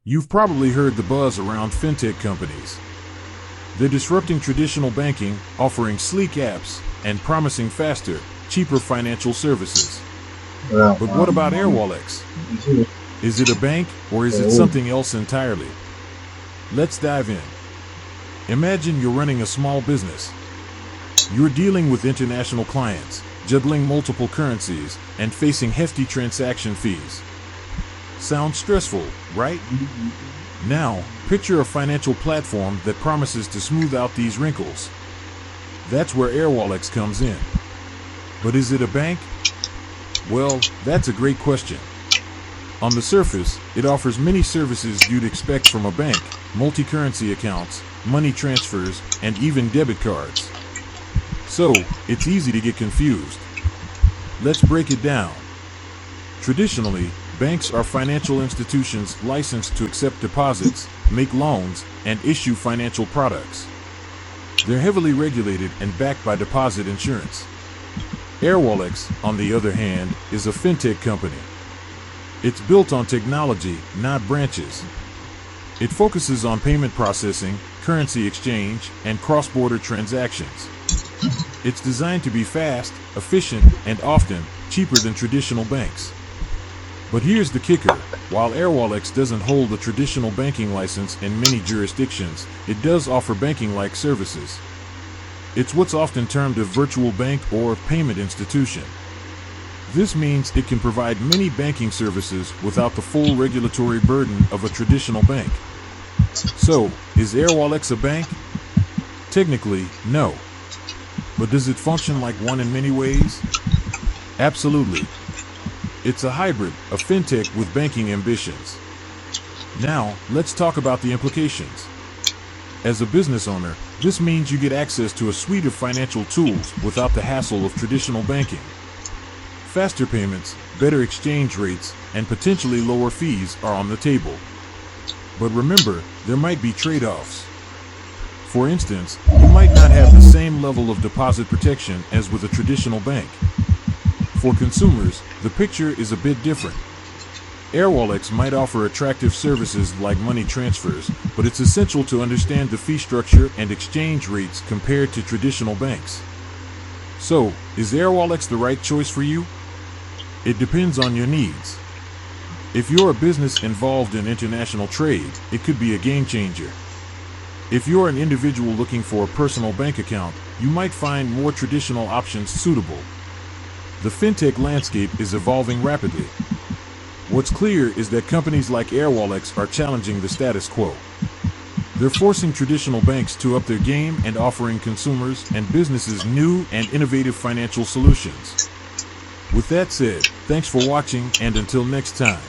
You've probably heard the buzz around fintech companies. They're disrupting traditional banking, offering sleek apps, and promising faster, cheaper financial services. But what about Airwallex? Is it a bank, or is it something else entirely? Let's dive in. Imagine you're running a small business. You're dealing with international clients, juggling multiple currencies, and facing hefty transaction fees. Sounds stressful, right? Now, picture a financial platform that promises to smooth out these wrinkles. That's where Airwallex comes in. But is it a bank? Well, that's a great question. On the surface, it offers many services you'd expect from a bank: multi-currency accounts, money transfers, and even debit cards. So, it's easy to get confused. Let's break it down. Traditionally, banks are financial institutions licensed to accept deposits, make loans, and issue financial products. They're heavily regulated and backed by deposit insurance. Airwallex, on the other hand, is a fintech company. It's built on technology, not branches. It focuses on payment processing, currency exchange, and cross-border transactions. It's designed to be fast, efficient, and often cheaper than traditional banks. But here's the kicker: while Airwallex doesn't hold a traditional banking license in many jurisdictions, it does offer banking-like services. It's what's often termed a virtual bank or payment institution. This means it can provide many banking services without the full regulatory burden of a traditional bank. So, is Airwallex a bank? Technically, no. But does it function like one in many ways? Absolutely. It's a hybrid, a fintech with banking ambitions. Now, let's talk about the implications. As a business owner, this means you get access to a suite of financial tools without the hassle of traditional banking. Faster payments, better exchange rates, and potentially lower fees are on the table. But remember, there might be trade-offs. For instance, you might not have the same level of deposit protection as with a traditional bank. For consumers, the picture is a bit different. Airwallex might offer attractive services like money transfers, but it's essential to understand the fee structure and exchange rates compared to traditional banks. So, is Airwallex the right choice for you? It depends on your needs. If you're a business involved in international trade, it could be a game changer. If you're an individual looking for a personal bank account, you might find more traditional options suitable. The fintech landscape is evolving rapidly. What's clear is that companies like Airwallex are challenging the status quo. They're forcing traditional banks to up their game and offering consumers and businesses new and innovative financial solutions. With that said, thanks for watching, and until next time.